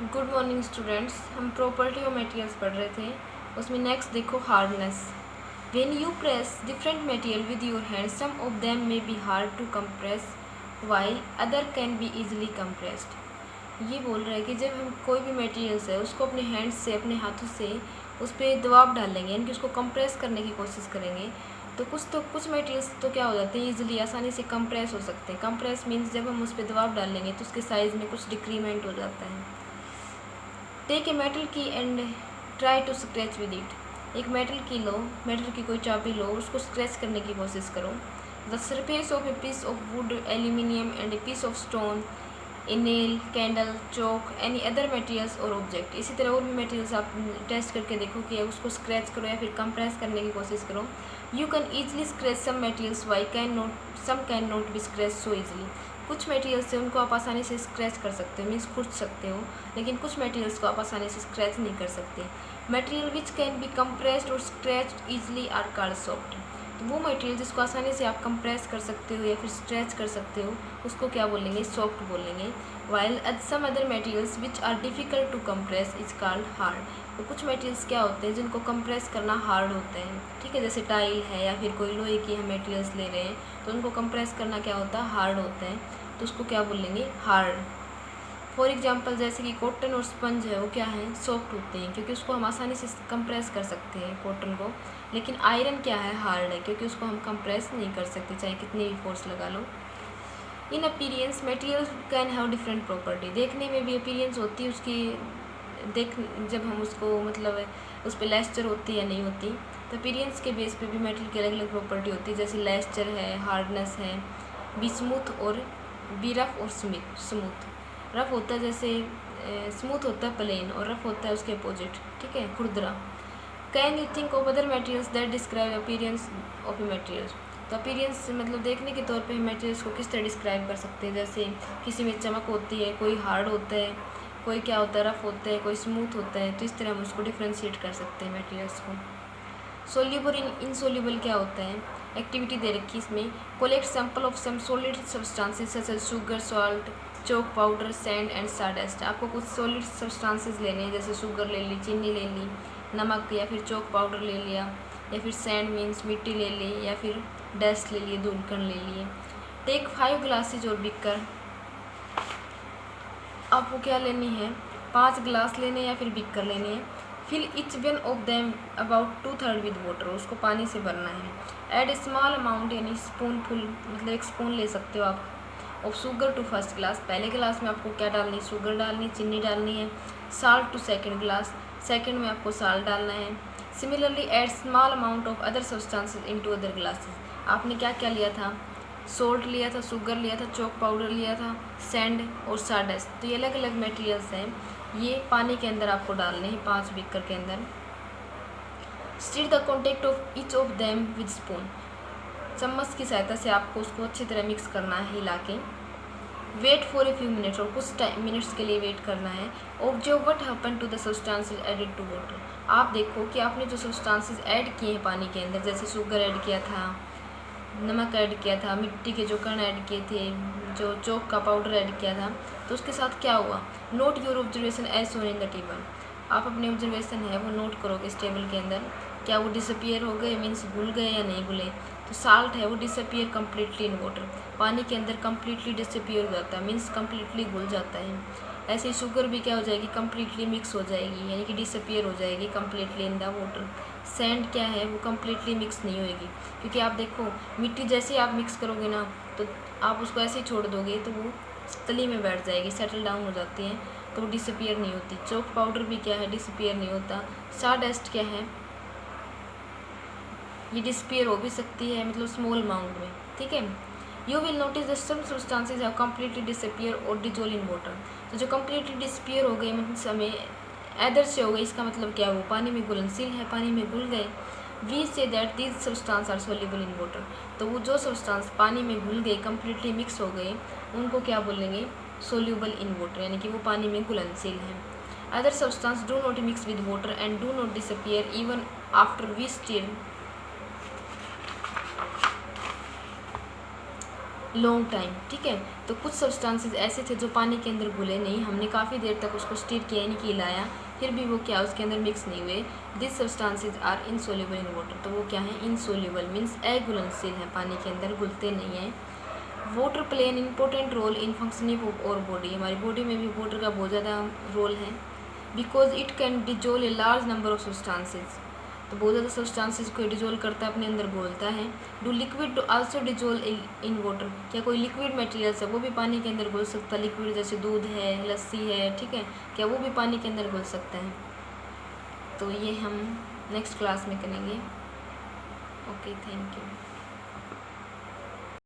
Good morning students. हम property of materials पढ़ रहे थे। उसमें नेक्स्ट देखो hardness. When you press different material with your hand, some of them may be hard to compress while other can be easily compressed. ये बोल रहा है कि जब हम कोई भी मटेरियल्स है उसको अपने हैंड से, अपने हाथों से उस पर दबाव डालेंगे, यानी कि उसको कंप्रेस करने की कोशिश करेंगे, तो कुछ मटेरियल्स तो क्या हो जाते हैं, ईजिली आसानी से कंप्रेस हो सकते हैं। कंप्रेस मीन्स जब हम उस पर दबाव डालेंगे तो उसके साइज़ में कुछ डिक्रीमेंट हो जाता है। Take a metal key and try to scratch with it. एक मेटल की लो, मेटल की कोई चाबी लो, उसको स्क्रैच करने की कोशिश करो। The surface of a piece of wood, aluminium and a piece of stone, a nail, candle, chalk, any other materials और ऑब्जेक्ट। इसी तरह और भी मटेरियल्स आप टेस्ट करके देखो कि उसको स्क्रैच करो या फिर कंप्रेस करने की कोशिश करो। You can easily scratch some materials why can not be scratch so easily. कुछ मटेरियल्स से उनको आप आसानी से स्क्रैच कर सकते हो, मीन्स खुद सकते हो, लेकिन कुछ मटेरियल्स को आप आसानी से स्क्रैच नहीं कर सकते। Material which can be compressed और scratched easily are called soft. तो वो मटेरियल जिसको आसानी से आप कंप्रेस कर सकते हो या फिर स्ट्रेच कर सकते हो, उसको क्या बोलेंगे, सॉफ्ट बोलेंगे। While some other materials which are difficult to compress is called hard. तो कुछ मटेरियल्स क्या होते हैं जिनको कंप्रेस करना हार्ड होता है, ठीक है, जैसे टाइल है या फिर कोई लोहे की हम मटेरियल्स ले रहे हैं तो उनको कंप्रेस करना क्या होता है, हार्ड होता है, तो उसको क्या बोलेंगे, हार्ड। फॉर एग्जांपल जैसे कि कॉटन और स्पंज है, वो क्या है, सॉफ्ट होते हैं क्योंकि उसको हम आसानी से कंप्रेस कर सकते हैं कॉटन को। लेकिन आयरन क्या है, हार्ड है क्योंकि उसको हम कंप्रेस नहीं कर सकते चाहे कितनी भी फोर्स लगा लो। In appearance material can have different property. देखने में भी अपीरियंस होती है उसकी, देख जब हम उसको मतलब उस पर लेस्चर होती है या नहीं होती, तो अपीरियंस के बेस पे भी मेटल की अलग अलग प्रॉपर्टी होती है, जैसे लेस्चर है, हार्डनेस है, बी स्मूथ और बी रफ और स्मूथ। रफ होता है जैसे स्मूथ होता है प्लेन और रफ होता है उसके अपोजिट, ठीक है, खुरदरा। Can you think of other materials that describe appearance of a material. तो अपीरियंस मतलब देखने के तौर पे हम मटेरियल्स को किस तरह डिस्क्राइब कर सकते हैं, जैसे किसी में चमक होती है, कोई हार्ड होता है, कोई क्या होता है, रफ होता है, कोई स्मूथ होता है, तो इस तरह हम उसको डिफ्रेंशिएट कर सकते हैं मटेरियल्स को। सोल्यूबल इनसोल्यूबल क्या होता है, एक्टिविटी दे रखी इसमें। Collect sample of some solid substances such as sugar, salt, chalk powder, sand and sawdust. आपको कुछ सॉलिड सब्सटेंसेस लेने हैं, जैसे शुगर ले ली, चीनी ले ली, नमक या फिर चॉक पाउडर ले लिया, या फिर सैंड मीन्स मिट्टी ले ली, या फिर डस्ट ले लिए, धूल कण ले लिए। टेक 5 ग्लासेज और बिकर। आपको क्या लेनी है, 5 ग्लास लेने या फिर बिकर लेने हैं। Fill each one of them about 2/3 with water. उसको पानी से भरना है। एड ए स्मॉल अमाउंट यानी स्पून फुल, मतलब 1 स्पून ले सकते हो आप, of sugar to first glass. पहले ग्लास में आपको क्या डालनी है, शुगर डालनी, चीनी डालनी है। Salt to second glass, second में आपको साल्ट डालना है। Similarly add small amount of other substances into other glasses. आपने क्या क्या लिया था, सोल्ट लिया था, शुगर लिया था, चॉक पाउडर लिया था, सैंड और साडेस्ट। तो ये अलग अलग मटेरियल्स हैं, ये पानी के अंदर आपको डालने हैं, 5 बीकर के अंदर। Stir the contact of each of them with spoon. चम्मच की सहायता से आपको उसको अच्छी तरह मिक्स करना है हिला के। Wait for a few minutes, और कुछ मिनट्स के लिए वेट करना है। Observe what happen to the substances added to water. आप देखो कि आपने जो सब्सटेंसेस ऐड किए हैं पानी के अंदर, जैसे शुगर ऐड किया था, नमक ऐड किया था, मिट्टी के जो कण ऐड किए थे, जो चॉक का पाउडर ऐड किया था, तो उसके साथ क्या हुआ। Note your observation as shown in the table. आप अपने ऑब्जर्वेशन है वो नोट करोगे इस टेबल के अंदर। क्या वो डिसअपियर हो गए, मीन्स घुल गए या नहीं घुले। तो साल्ट है वो डिसअपियर कम्प्लीटली इन वाटर। पानी के अंदर कम्प्लीटली डिसअपियर हो जाता है, मीन्स कम्प्लीटली घुल जाता है। ऐसे ही शुगर भी क्या हो जाएगी, कम्प्लीटली मिक्स हो जाएगी, यानी कि डिसअपियर हो जाएगी completely in the water. Sand क्या है, वो कम्प्लीटली मिक्स नहीं होएगी, क्योंकि आप देखो मिट्टी जैसे ही आप मिक्स करोगे ना, तो आप उसको ऐसे ही छोड़ दोगे तो वो तली में बैठ जाएगी, सेटल डाउन हो जाती है, तो वो डिसअपियर नहीं होती। चॉक पाउडर भी क्या है, डिसअपियर नहीं होता। साडेस्ट क्या है, ये डिसअपियर हो भी सकती है, मतलब स्मॉल अमाउंट में, ठीक है। You will notice that some substances have completely disappear और डिजोल्व इन वाटर। तो जो कम्प्लीटली डिसअपियर हो गए, मतलब हमें ऐदर से हो गई, इसका मतलब क्या, वो पानी में घुलनशील है, पानी में घुल गए। We see that these substance are soluble in water. तो वो जो सब्सटेंस पानी में घुल गए, कम्प्लीटली मिक्स हो गए, उनको क्या बोलेंगे, सोल्यूबल इन वाटर, यानी कि वो पानी में घुलनशील है। Other substance do not mix with water and do not disappear even after we stir long time, ठीक है। तो कुछ सब्सटेंसेस ऐसे थे जो पानी के अंदर घुले नहीं, हमने काफ़ी देर तक उसको स्टीर किया नहीं, कि लाया, फिर भी वो क्या उसके अंदर मिक्स नहीं हुए। This substances are insoluble in water, तो वो क्या है, इनसोल्यूबल मीन्स अघुलनशील हैं, पानी के अंदर घुलते नहीं हैं। Water play an important role in functioning of our body, हमारी बॉडी में भी वाटर का बहुत ज़्यादा रोल है। Because it can dissolve a large number of substances, तो बहुत ज़्यादा सब्सटेंसेस को डिजोल्व करता है, अपने अंदर घोलता है। Do liquid also dissolve in water, क्या कोई लिक्विड मटेरियल्स है वो भी पानी के अंदर घुल सकता है, लिक्विड जैसे दूध है, लस्सी है, ठीक है, क्या वो भी पानी के अंदर घुल सकता है। तो ये हम नेक्स्ट क्लास में करेंगे। Okay, thank you.